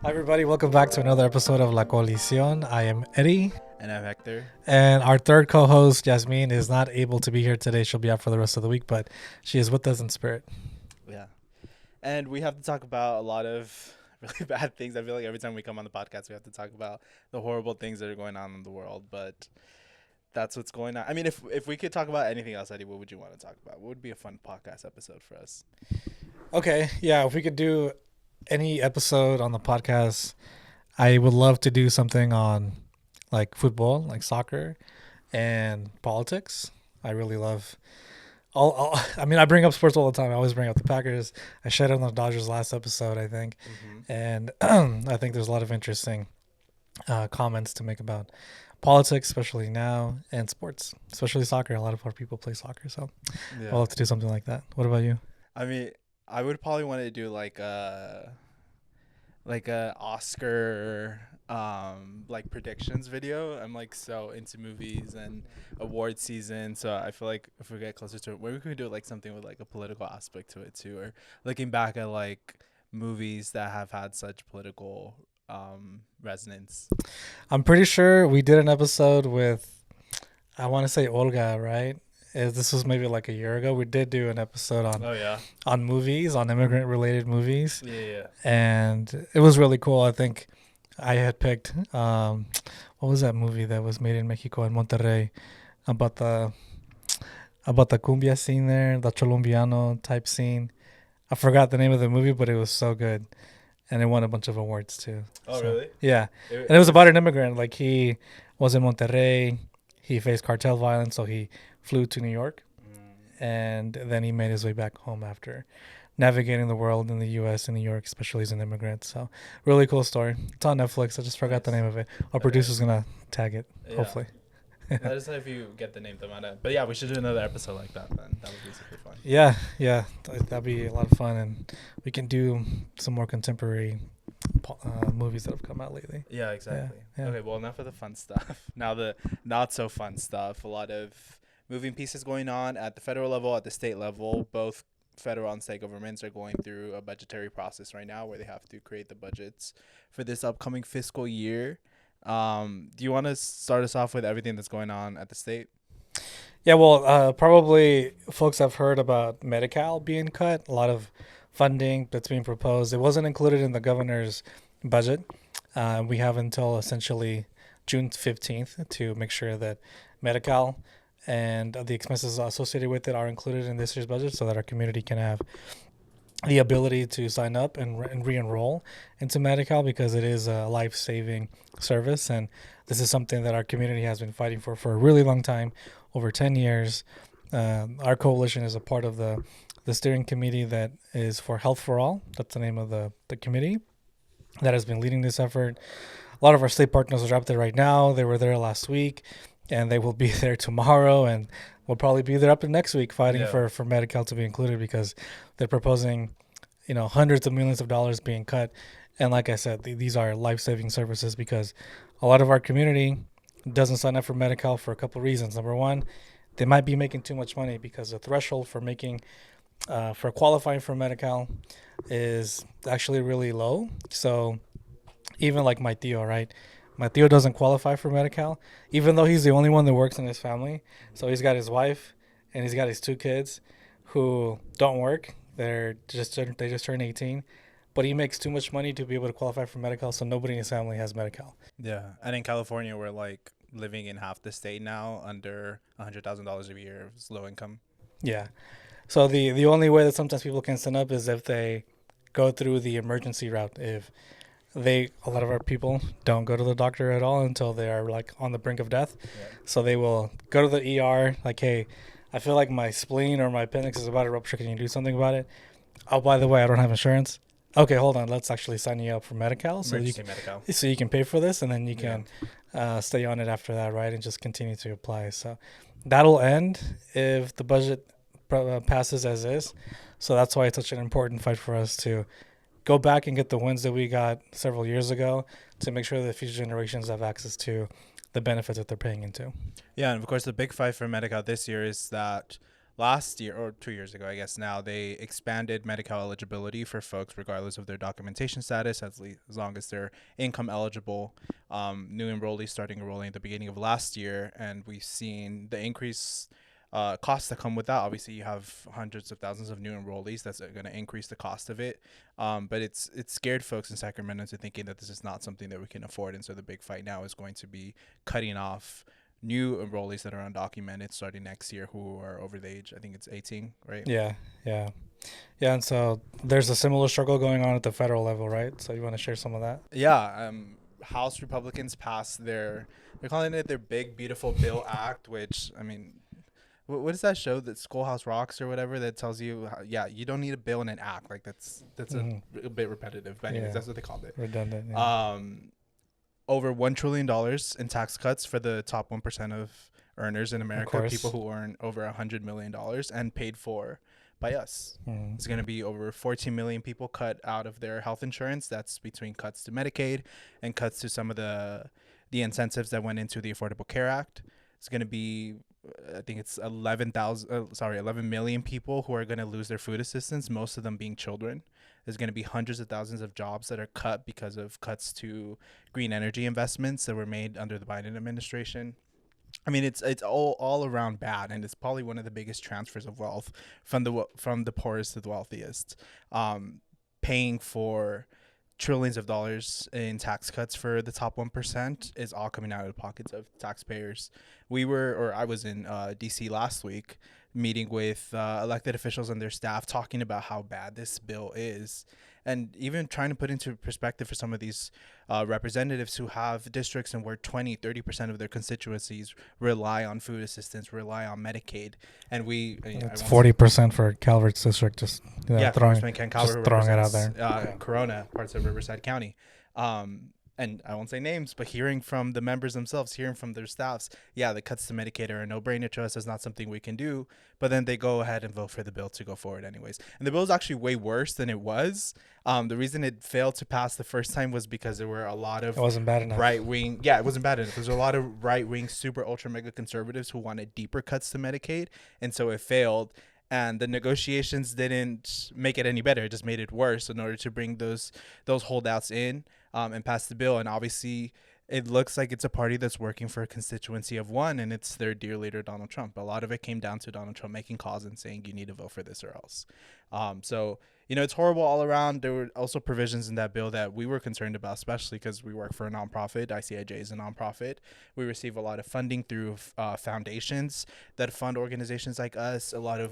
Hi, everybody. Welcome back to another episode of La Colisión. I am Eddie. And I'm Hector. And our third co host, Yasmin, is not able to be here today. She'll be out for the rest of the week, but she is with us in spirit. Yeah. And we have to talk about a lot of really bad things. I feel like every time we come on the podcast, we have to talk about the horrible things that are going on in the world. But that's what's going on. I mean, if we could talk about anything else, Eddie, what would you want to talk about? What would be a fun podcast episode for us? Okay. Yeah. If we could do any episode on the podcast, I would love to do something on like football, like soccer and politics. I really love I bring up sports all the time. I always bring up the Packers. I shed on the Dodgers last episode, I think. Mm-hmm. And I think there's a lot of interesting comments to make about politics, especially now, and sports, especially soccer. A lot of our people play soccer, so Yeah. I'll have to do something like that. What about you? I mean, I would probably want to do like a Oscar like predictions video. I'm like so into movies and award season, so I feel like if we get closer to it, maybe we could do like something with like a political aspect to it too, or looking back at like movies that have had such political resonance. I'm pretty sure we did an episode with, I want to say Olga, right? This was maybe like a year ago. We did do an episode Oh yeah, on movies, on immigrant related movies. yeah. And it was really cool. I think I had picked what was that movie that was made in Mexico in Monterrey about the cumbia scene there, the Colombiano type scene. I forgot the name of the movie, but it was so good, and it won a bunch of awards too. Oh So, really? yeah, and it was about an immigrant. Like he was in Monterrey, he faced cartel violence, so he flew to New York, and then he made his way back home after navigating the world in the U.S. and New York, especially as an immigrant. So, really cool story. It's on Netflix. I just forgot the Nice. name of it. Our producer's gonna tag it, Yeah. hopefully. Let us know if you get the name. But yeah, we should do another episode like that. Then that would be super fun. Yeah, that'd be a lot of fun, and we can do some more contemporary movies that have come out lately. Yeah, exactly. Yeah. Okay, well, enough of the fun stuff. Now the not so fun stuff. A lot of moving pieces going on at the federal level, at the state level. Both federal and state governments are going through a budgetary process right now where they have to create the budgets for this upcoming fiscal year. Do you want to start us off with everything that's going on at the state? Yeah, well, probably folks have heard about Medi-Cal being cut. A lot of funding that's being proposed. It wasn't included in the governor's budget. We have until essentially June 15th to make sure that Medi-Cal and the expenses associated with it are included in this year's budget so that our community can have the ability to sign up and re-enroll into Medi-Cal, because it is a life-saving service, and this is something that our community has been fighting for a really long time, over 10 years. Our coalition is a part of the steering committee that is for Health for All. That's the name of the committee that has been leading this effort. A lot of our state partners are up there right now. They were there last week, and they will be there tomorrow, and we'll probably be there up to next week fighting for Medi-Cal to be included, because they're proposing, hundreds of millions of dollars being cut. And like I said, these are life-saving services, because a lot of our community doesn't sign up for Medi-Cal for a couple of reasons. Number one, they might be making too much money, because the threshold for for qualifying for Medi-Cal is actually really low. So even like my tío, right? My tío doesn't qualify for Medi-Cal, even though he's the only one that works in his family. So he's got his wife and he's got his two kids who don't work. They just turned 18, but he makes too much money to be able to qualify for Medi-Cal. So nobody in his family has Medi-Cal. Yeah, and in California, we're like living in half the state now under $100,000 a year of low income. Yeah. So the only way that sometimes people can sign up is if they go through the emergency route. If a lot of our people don't go to the doctor at all until they are like on the brink of death. Yeah. So they will go to the ER like, hey, I feel like my spleen or my appendix is about to rupture. Can you do something about it? Oh, by the way, I don't have insurance. Okay, hold on. Let's actually sign you up for Medi-Cal. So you can pay for this, and then you can stay on it after that, right? And just continue to apply. So that'll end if the budget passes as is. So that's why it's such an important fight for us to go back and get the wins that we got several years ago, to make sure that future generations have access to the benefits that they're paying into. Yeah, and of course the big fight for Medi-Cal this year is that last year or 2 years ago, I guess now, they expanded Medi-Cal eligibility for folks regardless of their documentation status, as long as they're income eligible. New enrollees starting enrolling at the beginning of last year, and we've seen the increase costs that come with that. Obviously, you have hundreds of thousands of new enrollees. That's going to increase the cost of it. But it's scared folks in Sacramento into thinking that this is not something that we can afford. And so the big fight now is going to be cutting off new enrollees that are undocumented starting next year who are over the age, I think it's 18, right? Yeah, yeah. Yeah, and so there's a similar struggle going on at the federal level, right? So you want to share some of that? Yeah. House Republicans passed they're calling it their Big Beautiful Bill Act, which, I mean, what is that show, that Schoolhouse Rocks or whatever, that tells you, you don't need a bill and an act. Like that's a bit repetitive, but anyways, that's what they called it. Redundant. Yeah. Over $1 trillion in tax cuts for the top 1% of earners in America, people who earn over $100 million and paid for by us. It's going to be over 14 million people cut out of their health insurance. That's between cuts to Medicaid and cuts to some of the incentives that went into the Affordable Care Act. It's going to be, I think it's 11 million people who are going to lose their food assistance, most of them being children. There's going to be hundreds of thousands of jobs that are cut because of cuts to green energy investments that were made under the Biden administration. I mean, it's all around bad, and it's probably one of the biggest transfers of wealth from the poorest to the wealthiest, paying for trillions of dollars in tax cuts for the top 1% is all coming out of the pockets of taxpayers. I was in DC last week meeting with elected officials and their staff, talking about how bad this bill is, and even trying to put into perspective for some of these representatives who have districts and where 20-30% of their constituencies rely on food assistance, rely on Medicaid. And it's 40% for Calvert's district, just throwing it out there. Corona, parts of Riverside County. And I won't say names, but hearing from the members themselves, hearing from their staffs, the cuts to Medicaid are a no-brainer to us. It's not something we can do. But then they go ahead and vote for the bill to go forward anyways. And the bill is actually way worse than it was. The reason it failed to pass the first time was because there were a lot of right-wing. Yeah, it wasn't bad enough. There's a lot of right-wing, super, ultra, mega conservatives who wanted deeper cuts to Medicaid. And so it failed. And the negotiations didn't make it any better. It just made it worse in order to bring those holdouts in and pass the bill. And obviously, it looks like it's a party that's working for a constituency of one, and it's their dear leader, Donald Trump. A lot of it came down to Donald Trump making calls and saying, you need to vote for this or else. So, it's horrible all around. There were also provisions in that bill that we were concerned about, especially because we work for a nonprofit. ICIJ is a nonprofit. We receive a lot of funding through foundations that fund organizations like us. A lot of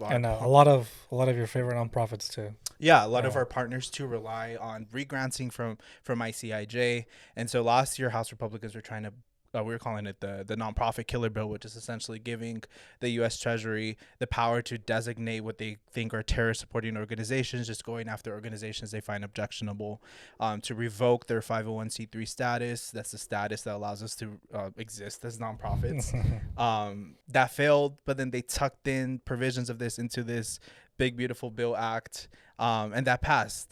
your favorite nonprofits too. Yeah, a lot of our partners too rely on re-granting from ICIJ. And so last year, House Republicans were trying to we were calling it the nonprofit killer bill, which is essentially giving the U.S. Treasury the power to designate what they think are terrorist supporting organizations, just going after organizations they find objectionable, to revoke their 501c3 status. That's the status that allows us to exist as nonprofits. That failed, but then they tucked in provisions of this into this Big Beautiful Bill Act, and that passed.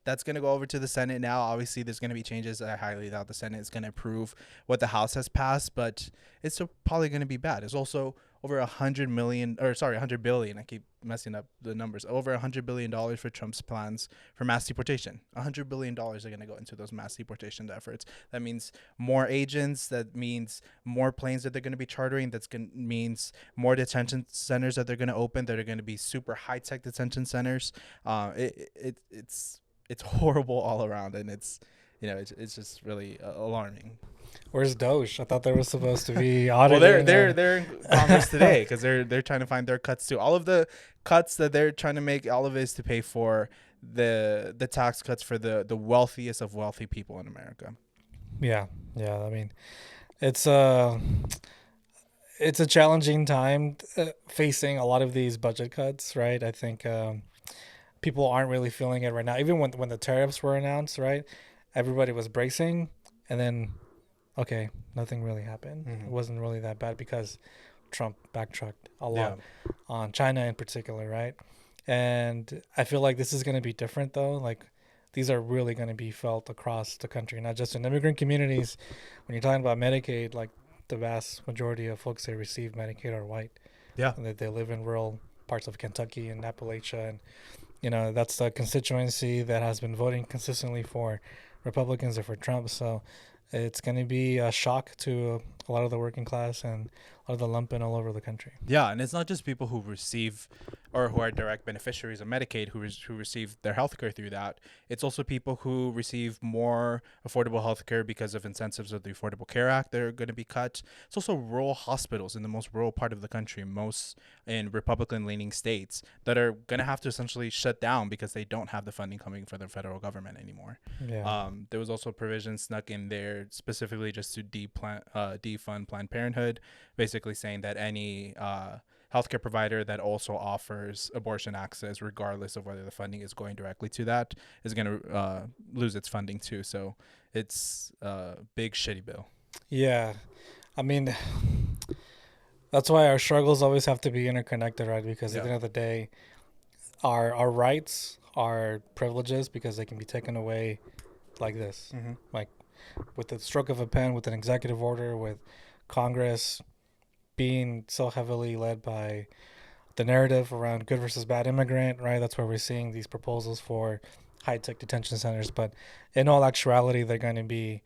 That's going to go over to the Senate now. Obviously, there's going to be changes. I highly doubt the Senate is going to approve what the House has passed, but it's still probably going to be bad. There's also over $100 billion. I keep messing up the numbers. Over $100 billion for Trump's plans for mass deportation. $100 billion are going to go into those mass deportation efforts. That means more agents. That means more planes that they're going to be chartering. Means more detention centers that they're going to open that are going to be super high-tech detention centers. It's horrible all around, and it's just really alarming. Where's Doge? I thought there was supposed to be auditing. Well, they're in Congress today because they're trying to find their cuts too. All of the cuts that they're trying to make, all of it is to pay for the tax cuts for the wealthiest of wealthy people in America. Yeah. I mean, it's a challenging time facing a lot of these budget cuts, right? I think people aren't really feeling it right now. Even when the tariffs were announced, right? Everybody was bracing, and then, okay, nothing really happened. Mm-hmm. It wasn't really that bad because Trump backtracked a lot on China in particular, right? And I feel like this is going to be different, though. Like, these are really going to be felt across the country, not just in immigrant communities. When you're talking about Medicaid, like, the vast majority of folks that receive Medicaid are white. Yeah. And that they live in rural parts of Kentucky and Appalachia, and that's the constituency that has been voting consistently for Republicans or for Trump. So it's going to be a shock to a lot of the working class and a lot of the lumpen all over the country. Yeah, and it's not just people who receive or who are direct beneficiaries of Medicaid who receive their health care through that. It's also people who receive more affordable health care because of incentives of the Affordable Care Act that are going to be cut. It's also rural hospitals in the most rural part of the country, most in Republican-leaning states, that are going to have to essentially shut down because they don't have the funding coming from the federal government anymore. Yeah. There was also provisions snuck in there specifically just to defund Planned Parenthood, basically saying that any healthcare provider that also offers abortion access, regardless of whether the funding is going directly to that, is going to lose its funding too. So it's a big shitty bill. Yeah. I mean, that's why our struggles always have to be interconnected, right? Because at the end of the day, our rights are privileges because they can be taken away like this. Mm-hmm. Like with the stroke of a pen, with an executive order, with Congress being so heavily led by the narrative around good versus bad immigrant, right? That's where we're seeing these proposals for high-tech detention centers. But in all actuality, they're going to be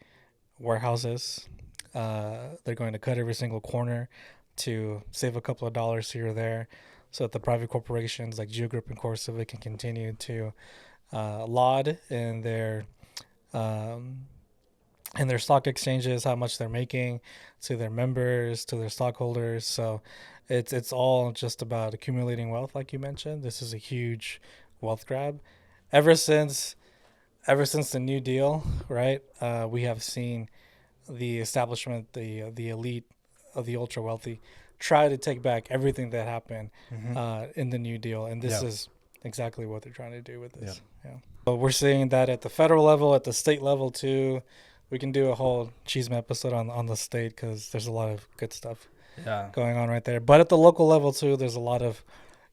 warehouses. They're going to cut every single corner to save a couple of dollars here or there so that the private corporations like Geo Group and CoreCivic can continue to laud in their stock exchanges how much they're making to their members, to their stockholders. So it's all just about accumulating wealth, like you mentioned. This is a huge wealth grab. Ever since the New Deal, right? We have seen the establishment, the elite of the ultra wealthy, try to take back everything that happened in the New Deal, and this is exactly what they're trying to do with this. Yeah. So we're seeing that at the federal level, at the state level too. We can do a whole Cheeseman episode on the state because there's a lot of good stuff going on right there. But at the local level too, there's a lot of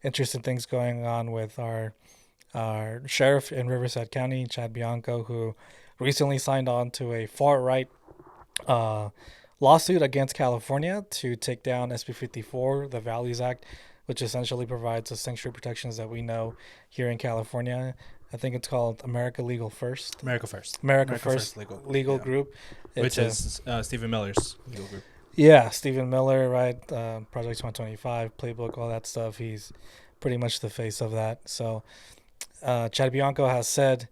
interesting things going on with our sheriff in Riverside County, Chad Bianco, who recently signed on to a far-right lawsuit against California to take down SB 54, the Valleys Act, which essentially provides the sanctuary protections that we know here in California. I think it's called America First Legal Group. Which is Stephen Miller's legal group. Yeah, Stephen Miller, right? Project 125, Playbook, all that stuff. He's pretty much the face of that. So Chad Bianco has said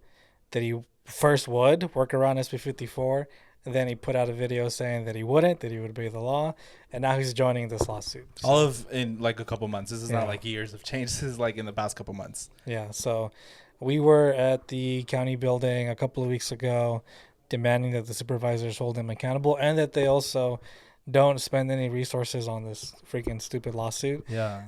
that he first would work around SB 54, and then he put out a video saying that he wouldn't, that he would obey the law, and now he's joining this lawsuit. So, all of in like a couple months. This is not like years of change. This is like in the past couple months. Yeah, so we were at the county building a couple of weeks ago demanding that the supervisors hold him accountable and that they also don't spend any resources on this freaking stupid lawsuit. Yeah.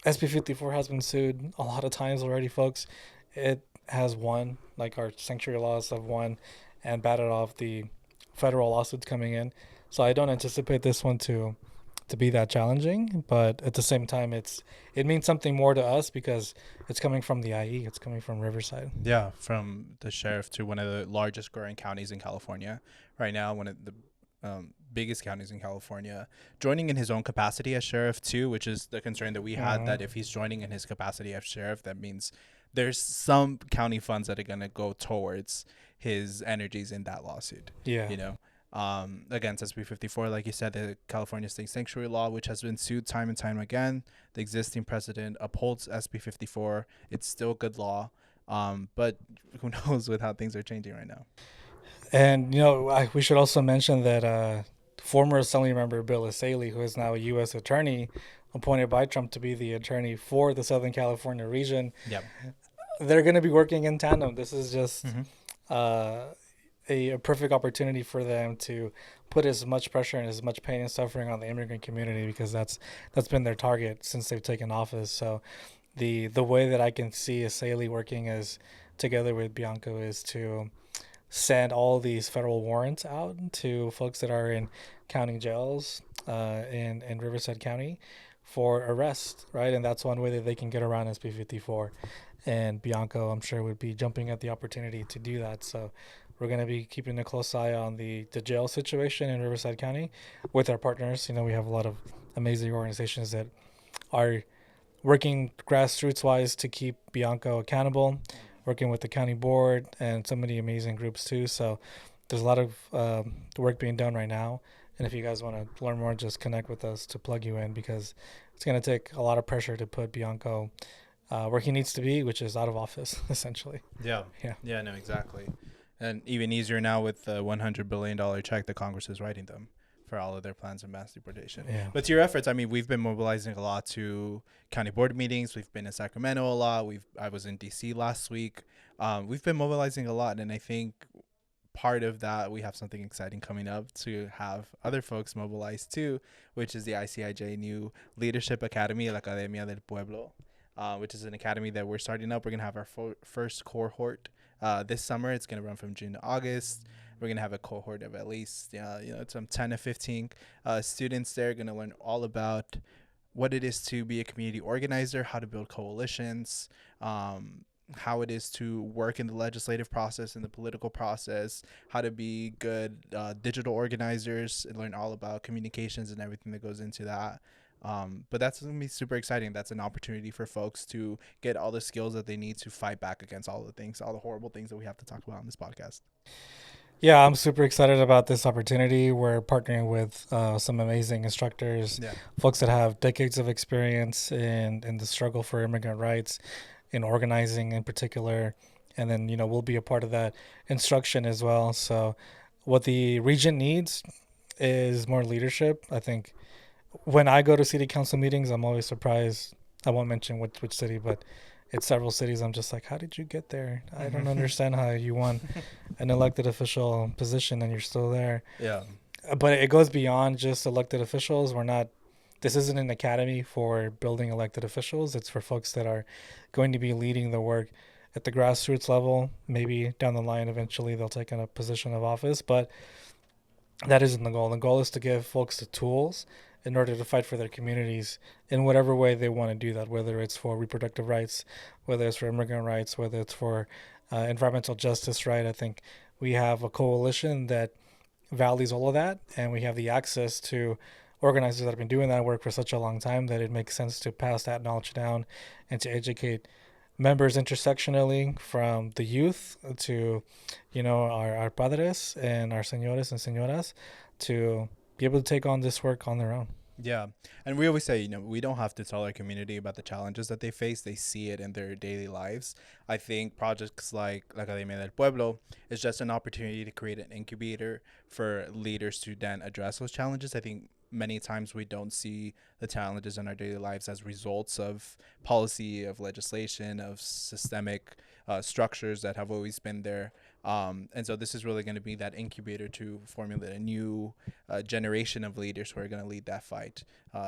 SB 54 has been sued a lot of times already, folks. It has won, like our sanctuary laws have won and batted off the federal lawsuits coming in. So I don't anticipate this one to be that challenging, but at the same time, it means something more to us because it's coming from the IE. It's coming from Riverside. Yeah, from the sheriff to one of the largest growing counties in California right now, one of the biggest counties in California, joining in his own capacity as sheriff too, which is the concern that we had, that if he's joining in his capacity as sheriff, that means there's some county funds that are going to go towards his energies in that lawsuit. Yeah. You know, against SB 54, like you said, the California State Sanctuary Law, which has been sued time and time again. The existing president upholds SB 54. It's still good law. But who knows with how things are changing right now. And, we should also mention that former Assembly member Bill Asaley, who is now a U.S. attorney appointed by Trump to be the attorney for the Southern California region, they're going to be working in tandem. This is just a perfect opportunity for them to put as much pressure and as much pain and suffering on the immigrant community because that's been their target since they've taken office. So the way that I can see Asaley working as together with Bianco is to send all these federal warrants out to folks that are in county jails in Riverside County for arrest, right? And that's one way that they can get around SB 54. And Bianco, I'm sure, would be jumping at the opportunity to do that. So we're going to be keeping a close eye on the jail situation in Riverside County with our partners. We have a lot of amazing organizations that are working grassroots wise to keep Bianco accountable, working with the county board and so many amazing groups too. So there's a lot of work being done right now. And if you guys want to learn more, just connect with us to plug you in, because it's going to take a lot of pressure to put Bianco where he needs to be, which is out of office, essentially. Yeah. No, exactly. And even easier now with the $100 billion check that Congress is writing them for all of their plans of mass deportation. Yeah. But to your efforts, I mean, we've been mobilizing a lot to county board meetings. We've been in Sacramento a lot. I was in D.C. last week. We've been mobilizing a lot, and I think part of that, we have something exciting coming up to have other folks mobilize too, which is the ICIJ new Leadership Academy, La Academia del Pueblo, which is an academy that we're starting up. We're going to have our first cohort this summer. It's going to run from June to August. We're going to have a cohort of at least some 10 to 15 students there, going to learn all about what it is to be a community organizer, how to build coalitions, how it is to work in the legislative process and the political process, how to be good digital organizers, and learn all about communications and everything that goes into that. But that's going to be super exciting. That's an opportunity for folks to get all the skills that they need to fight back against all the things, all the horrible things that we have to talk about on this podcast. Yeah, I'm super excited about this opportunity. We're partnering with some amazing instructors, folks that have decades of experience in the struggle for immigrant rights, in organizing in particular. And then, we'll be a part of that instruction as well. So what the region needs is more leadership. I think when I go to city council meetings, I'm always surprised. I won't mention which city, but it's several cities. I'm just like, how did you get there? I don't understand how you won an elected official position and you're still there. Yeah. But it goes beyond just elected officials. This isn't an academy for building elected officials. It's for folks that are going to be leading the work at the grassroots level. Maybe down the line, eventually they'll take on a position of office, but that isn't the goal. The goal is to give folks the tools in order to fight for their communities in whatever way they want to do that, whether it's for reproductive rights, whether it's for immigrant rights, whether it's for environmental justice, right? I think we have a coalition that values all of that, and we have the access to organizers that have been doing that work for such a long time that it makes sense to pass that knowledge down and to educate members intersectionally, from the youth to, our padres and our señores and señoras, to be able to take on this work on their own. Yeah. And we always say, we don't have to tell our community about the challenges that they face. They see it in their daily lives. I think projects like La Academia del Pueblo is just an opportunity to create an incubator for leaders to then address those challenges. I think many times we don't see the challenges in our daily lives as results of policy, of legislation, of systemic structures that have always been there. And so this is really going to be that incubator to formulate a new generation of leaders who are going to lead that fight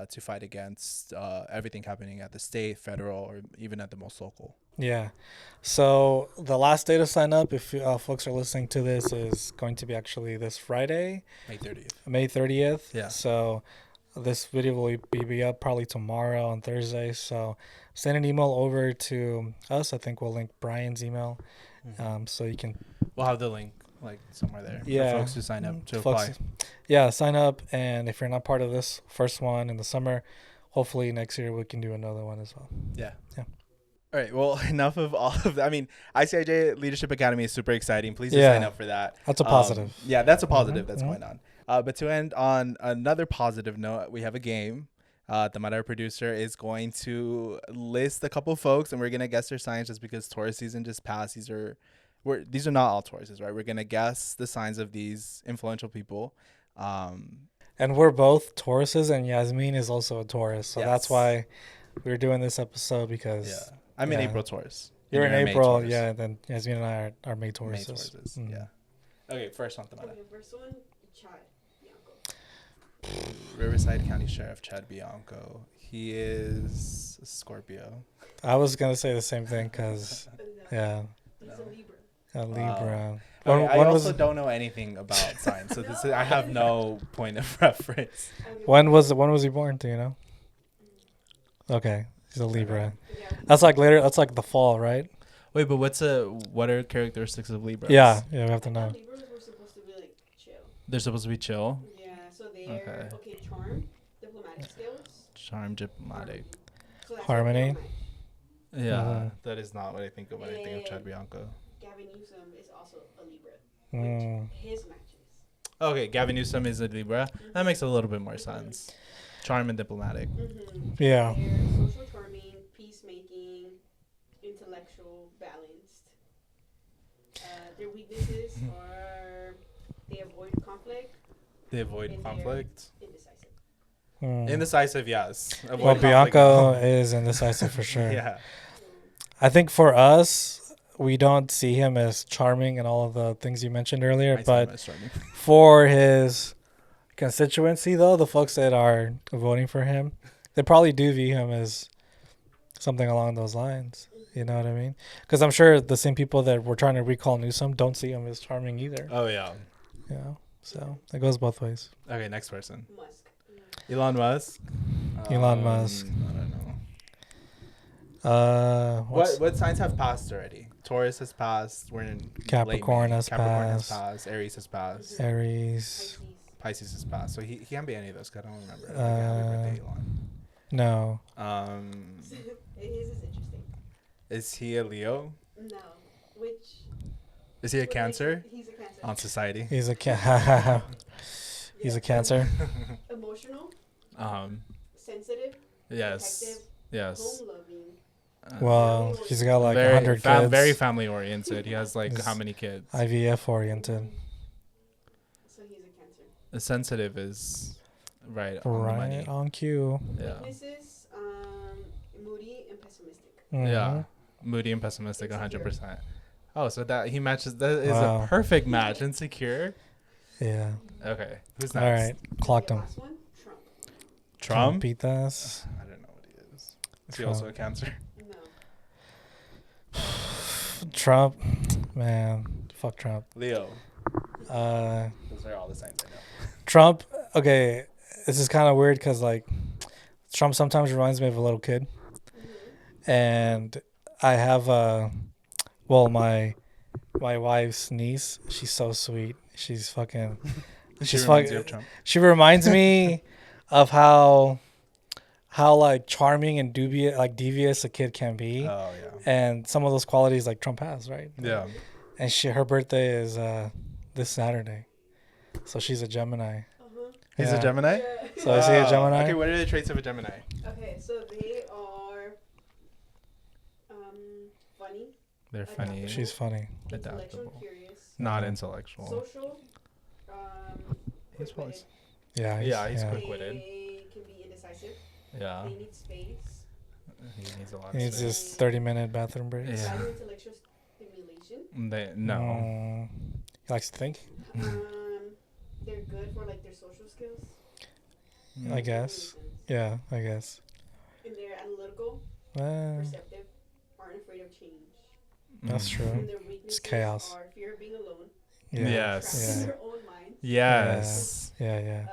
to fight against everything happening at the state, federal, or even at the most local. Yeah. So the last day to sign up, if folks are listening to this, is going to be actually this Friday, May 30th. Yeah. So this video will be up probably tomorrow on Thursday. So send an email over to us. I think we'll link Brian's email. So you can. We'll have the link somewhere there for folks to sign up to apply. Yeah, sign up. And if you're not part of this first one in the summer, hopefully next year we can do another one as well. Yeah. Yeah. All right. Well, enough of all of that. I mean, ICIJ Leadership Academy is super exciting. Please do sign up for that. That's a positive. That's a positive that's going on. But to end on another positive note, we have a game. Tamara, our producer, is going to list a couple folks, and we're going to guess their signs just because Taurus season just passed. These are not all Tauruses, right? We're going to guess the signs of these influential people. And we're both Tauruses, and Yasmin is also a Taurus. So that's why we're doing this episode, because I'm an April Taurus. You're in April, yeah. Then Yasmin and I are May Tauruses. Yeah. Okay, first one, Tamara. Okay, first one, Chad Bianco. Riverside County Sheriff Chad Bianco. He is a Scorpio. I was gonna say the same thing because, He's a Libra. A Libra. I also don't know anything about signs, so I have no point of reference. When was he born? Do you know? Okay, he's a Libra. That's like later. That's like the fall, right? Wait, but what are characteristics of Libras? Yeah, we have to know. Libras were supposed to be chill. They're supposed to be chill. Yeah, so they're charm, diplomatic skills. Charm, diplomatic. So that's Harmony. what Yeah, Mhm. that is not what I think of when I think of Chad And- Bianco. Gavin Newsom is also a Libra. Mm. His matches. Okay, Gavin Newsom is a Libra. Mhm. That makes a little bit more sense. Charm and diplomatic. Mm-hmm. Yeah. They're social charming, peacemaking, intellectual, balanced. Their weaknesses are they avoid conflict, They avoid And conflict. indecisive. Mm. Indecisive, yes. Avoid Well, conflict, Bianco no. is indecisive for sure. Yeah. I think for us, we don't see him as charming and all of the things you mentioned earlier, I see him but as charming. for his constituency, though, the folks that are voting for him, they probably do view him as something along those lines. You know what I mean? Because I'm sure the same people that were trying to recall Newsom don't see him as charming either. Oh, yeah. You know, so it goes both ways. Okay, next person. Musk. Elon Musk. Elon Musk. I don't know. What signs have passed already? Taurus has passed. We're in Capricorn late May. has Capricorn has passed. passed. Aries has passed. Aries? Pisces. Pisces has passed. So he can't be any of those. 'Cause I don't remember. Like, Uh, happy birthday, Elon. No. His is interesting. Is he a Leo? No. Which. Is he a what Cancer? He's a Cancer. On society. He's a he's a Cancer. Emotional, sensitive, Yes. protective, Yes. home loving. Well, he's got like very 100 kids. very family oriented. He has like He's how many kids? IVF oriented. So he's a Cancer. The sensitive is right on the money. Right on cue. Yeah. Weaknesses, moody and pessimistic. Mhm. Yeah. Moody and pessimistic, Insecure. 100%. Oh, so that he matches. That is Wow. a perfect match. Insecure. Yeah. Okay. Who's All next? right. Clocked Okay, him. last one, Trump. Trump. Beat us. I don't know what he is. Is he also a Cancer? No. Trump. Man. Fuck Trump. Leo. Those are all the signs I know. Trump. Okay. This is kind of weird because like Trump sometimes reminds me of a little kid. And I have my wife's niece, she's so sweet. She's fucking She reminds you of Trump. she reminds me of how like charming and devious a kid can be. Oh yeah. And some of those qualities like Trump has, right? Yeah. And her birthday is this Saturday. So she's a Gemini. He's Yeah. a Gemini. So is he a Gemini? Okay, what are the traits of a Gemini? Okay, so they are funny, They're funny. She's funny. intellectual, Adaptable. curious, Not Mhm. intellectual. social, He's probably. quick-witted. Yeah. He's yeah. quick-witted. They can be indecisive. Yeah. They need space. He needs a lot He of needs space. just 30-minute bathroom breaks. Yeah. Value intellectual stimulation. No. He likes to think, They're good for like their social skills. I guess. Yeah, I guess. And they're analytical, Uh, perceptive, aren't afraid of change. That's true. And their weaknesses chaos. are fear of being alone, yeah. Yes. trapped in Yeah. their own minds, Yes. Yeah.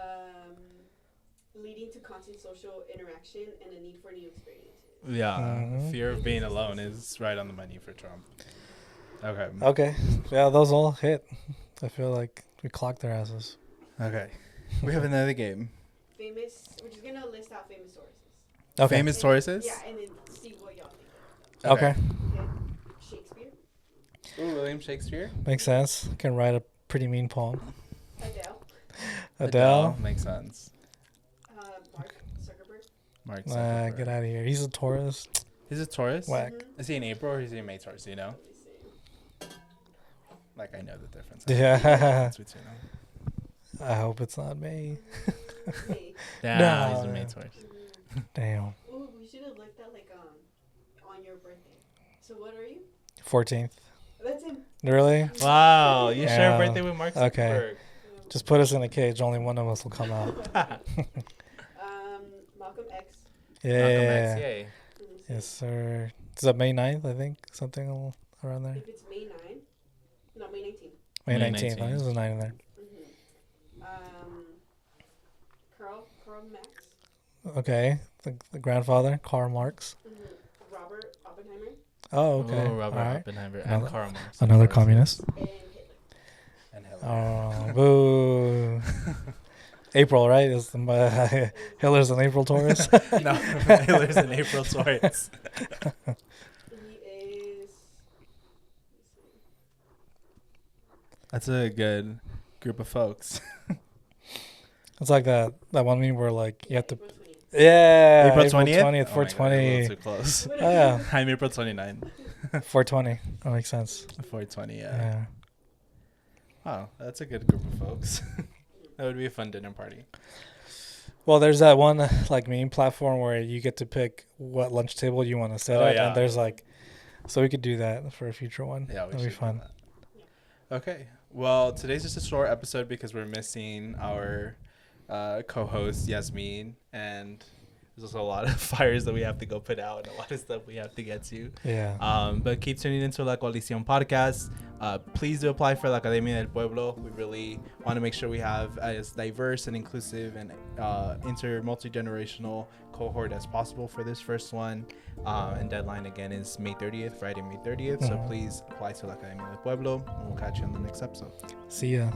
leading to constant social interaction and a need for new experiences. Yeah. Mhm. Fear of being alone is right on the money for Trump. Okay. Okay. Yeah, those all hit. I feel like we clocked their asses. Okay. We have another game. Famous. We're just gonna list out famous sources. Okay. Famous sources? Yeah, and then see what y'all think. Okay. Okay. Shakespeare, Ooh, William Shakespeare. Makes sense. Can write a pretty mean poem. Adele, Adele. Makes sense. Mark Zuckerberg. Mark Nah, Zuckerberg. get out of here. He's a Taurus. He's a Taurus? Whack. Is he in April or is he in May Taurus? Do you know? Let me see. Like, I know the difference. Yeah. Difference between them. I hope it's not me. Hey. Damn, No. he's a May Taurus. Damn. Ooh, we should have looked at like on your birthday. So what are you? 14th. That's him. Really? Wow, you share Yeah. a birthday with Mark Zuckerberg. Okay. Just put us in a cage. Only one of us will come out. Malcolm X. Yeah. Malcolm X, yay. Let me see. Yes, sir. Is that May 9th, I think? Something around there. If it's May 9, no, May 19. May May 19th. I think there's a 9 in there. Karl Marx. Okay. The grandfather, Karl Marx. Robert Oppenheimer. Oh, okay. Oh, Robert All right. Oppenheimer Another- and Karl Marx. Another communist. And Hitler. And Hillary. Oh, boo. April, right? Is Hiller's an April Taurus. No, Hiller's an April Taurus. He is. That's a good group of folks. It's like that one meme where like you have to. April 20th. Yeah, April 20th? 20th, Oh my God, 420. a little too close. Oh, yeah, I'm April 29th. 420. That makes sense. 420, yeah. Yeah. Wow, that's a good group of folks. That would be a fun dinner party. Well, there's that one like meme platform where you get to pick what lunch table you want to sit Oh, at, yeah. and there's like, so we could do that for a future one. Yeah, we That'd should be fun. do that. Okay. Well, today's just a short episode because we're missing our co-host Yasmin, and there's also a lot of fires that we have to go put out and a lot of stuff we have to get to. Yeah. But keep tuning into La Coalición Podcast. Please do apply for La Academia del Pueblo. We really want to make sure we have as diverse and inclusive and multi-generational cohort as possible for this first one. And deadline again is May 30th, Friday, May 30th. So please apply to La Academia del Pueblo, and we'll catch you on the next episode. See ya.